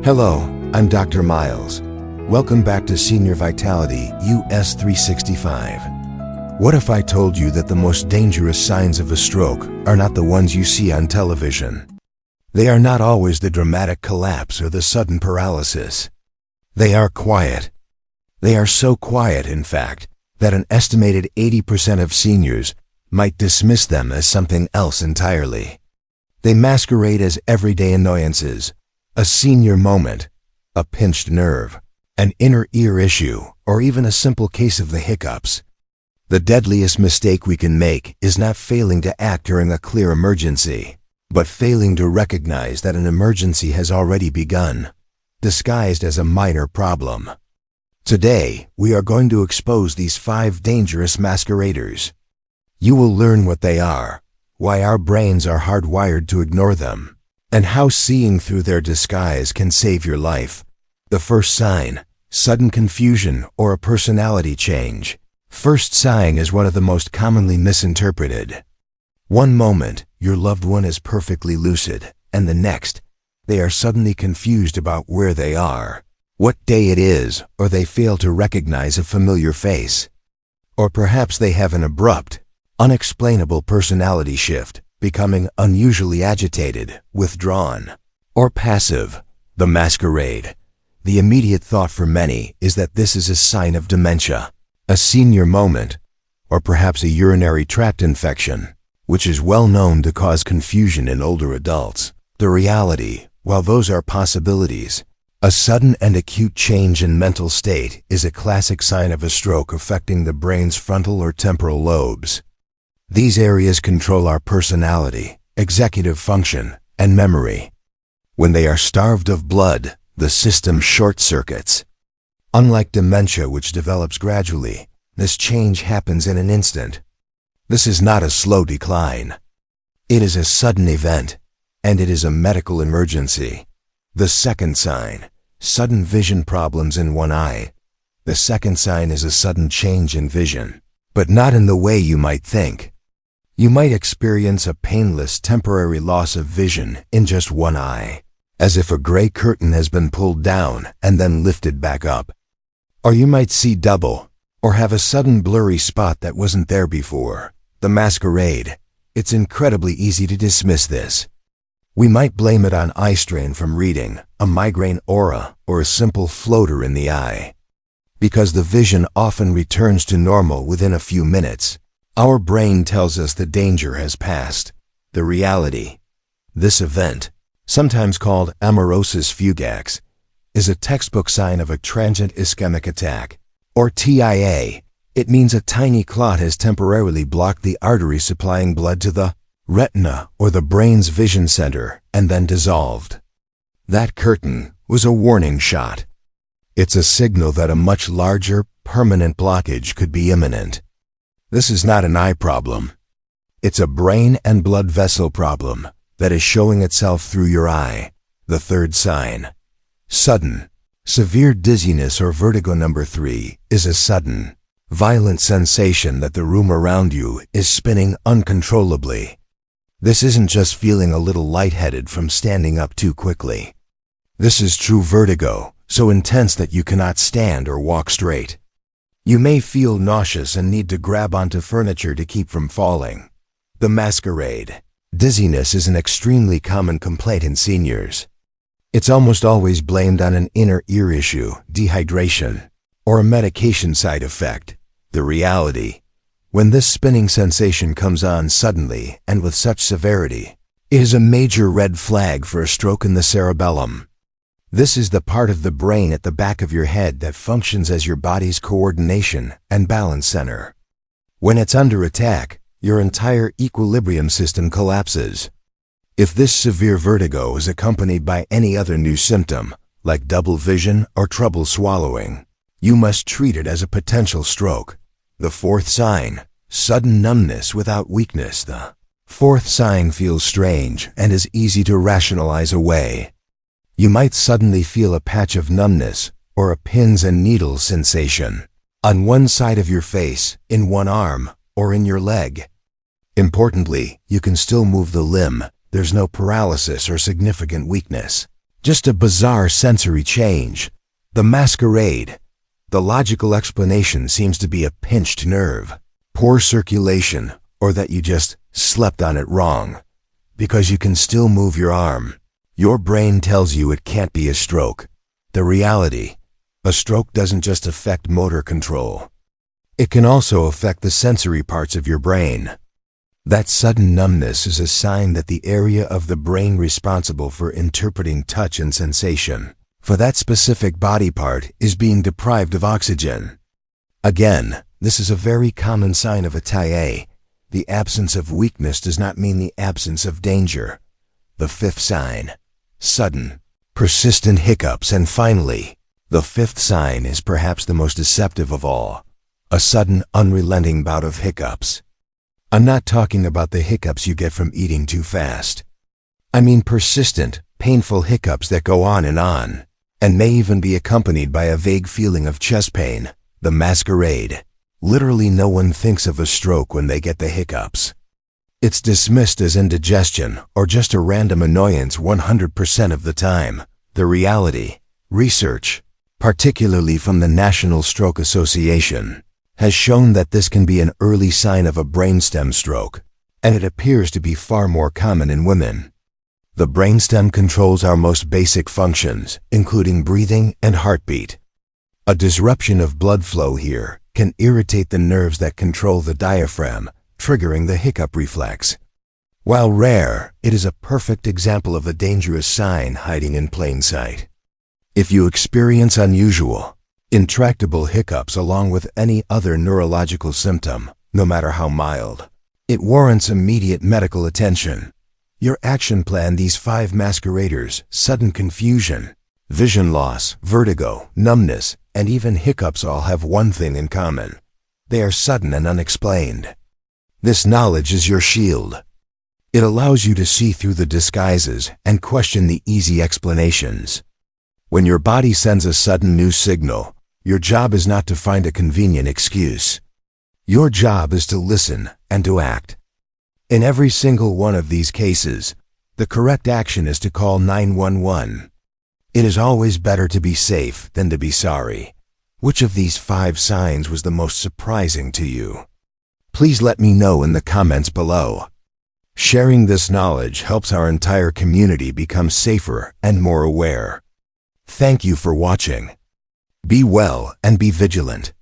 Hello, I'm Dr. Miles. Welcome back to Senior Vitality US 365. What if I told you that the most dangerous signs of a stroke are not the ones you see on television? They are not always the dramatic collapse or the sudden paralysis. They are quiet. They are so quiet, in fact, that an estimated 80% of seniors might dismiss them as something else entirely. They masquerade as everyday annoyances, a senior moment, a pinched nerve, an inner ear issue, or even a simple case of the hiccups. The deadliest mistake we can make is not failing to act during a clear emergency, but failing to recognize that an emergency has already begun, disguised as a minor problem. Today, we are going to expose these 5 dangerous masqueraders. You will learn what they are, why our brains are hardwired to ignore them, and how seeing through their disguise can save your life. The first sign: sudden confusion or a personality change. First sign is one of the most commonly misinterpreted. One moment, your loved one is perfectly lucid, and the next, they are suddenly confused about where they are, what day it is, or they fail to recognize a familiar face. Or perhaps they have an abrupt, unexplainable personality shift, becoming unusually agitated, withdrawn, or passive. The masquerade. The immediate thought for many is that this is a sign of dementia, a senior moment, or perhaps a urinary tract infection, which is well known to cause confusion in older adults. The reality, while those are possibilities, a sudden and acute change in mental state is a classic sign of a stroke affecting the brain's frontal or temporal lobes. These areas control our personality, executive function, and memory. When they are starved of blood, the system short-circuits. Unlike dementia, which develops gradually, this change happens in an instant. This is not a slow decline. It is a sudden event, and it is a medical emergency. The second sign: sudden vision problems in one eye. The second sign is a sudden change in vision, but not in the way you might think. You might experience a painless temporary loss of vision in just one eye, as if a gray curtain has been pulled down and then lifted back up. Or you might see double, or have a sudden blurry spot that wasn't there before. The masquerade. It's incredibly easy to dismiss this. We might blame it on eye strain from reading, a migraine aura, or a simple floater in the eye. Because the vision often returns to normal within a few minutes, our brain tells us the danger has passed. The reality: this event, sometimes called amaurosis fugax, is a textbook sign of a transient ischemic attack, or TIA. It means a tiny clot has temporarily blocked the artery supplying blood to the retina or the brain's vision center and then dissolved. That curtain was a warning shot. It's a signal that a much larger, permanent blockage could be imminent. This is not an eye problem. It's a brain and blood vessel problem that is showing itself through your eye. The third sign: sudden, severe dizziness or vertigo. Number 3 is a sudden, violent sensation that the room around you is spinning uncontrollably. This isn't just feeling a little lightheaded from standing up too quickly. This is true vertigo, so intense that you cannot stand or walk straight. You may feel nauseous and need to grab onto furniture to keep from falling. The masquerade. Dizziness is an extremely common complaint in seniors. It's almost always blamed on an inner ear issue, dehydration, or a medication side effect. The reality: when this spinning sensation comes on suddenly and with such severity, it is a major red flag for a stroke in the cerebellum. This is the part of the brain at the back of your head that functions as your body's coordination and balance center. When it's under attack, your entire equilibrium system collapses. If this severe vertigo is accompanied by any other new symptom, like double vision or trouble swallowing, you must treat it as a potential stroke. The fourth sign: sudden numbness without weakness. The fourth sign feels strange and is easy to rationalize away. You might suddenly feel a patch of numbness or a pins and needles sensation on one side of your face, in one arm, or in your leg. Importantly, you can still move the limb. There's no paralysis or significant weakness. Just a bizarre sensory change. The masquerade. The logical explanation seems to be a pinched nerve, poor circulation, or that you just slept on it wrong. Because you can still move your arm. Your brain tells you it can't be a stroke. The reality, a stroke doesn't just affect motor control. It can also affect the sensory parts of your brain. That sudden numbness is a sign that the area of the brain responsible for interpreting touch and sensation for that specific body part is being deprived of oxygen. Again, this is a very common sign of a TIA. The absence of weakness does not mean the absence of danger. The fifth sign, sudden, persistent hiccups, and finally, the fifth sign is perhaps the most deceptive of all, a sudden, unrelenting bout of hiccups. I'm not talking about the hiccups you get from eating too fast. I mean persistent, painful hiccups that go on, and may even be accompanied by a vague feeling of chest pain, the masquerade. Literally no one thinks of a stroke when they get the hiccups. It's dismissed as indigestion or just a random annoyance 100% of the time. The reality, research, particularly from the National Stroke Association, has shown that this can be an early sign of a brainstem stroke, and it appears to be far more common in women. The brainstem controls our most basic functions, including breathing and heartbeat. A disruption of blood flow here can irritate the nerves that control the diaphragm, triggering the hiccup reflex. While rare, it is a perfect example of a dangerous sign hiding in plain sight. If you experience unusual, intractable hiccups along with any other neurological symptom, no matter how mild, it warrants immediate medical attention. Your action plan: these 5 masqueraders, sudden confusion, vision loss, vertigo, numbness, and even hiccups all have one thing in common. They are sudden and unexplained. This knowledge is your shield. It allows you to see through the disguises and question the easy explanations. When your body sends a sudden new signal, your job is not to find a convenient excuse. Your job is to listen and to act. In every single one of these cases, the correct action is to call 911. It is always better to be safe than to be sorry. Which of these 5 signs was the most surprising to you? Please let me know in the comments below. Sharing this knowledge helps our entire community become safer and more aware. Thank you for watching. Be well and be vigilant.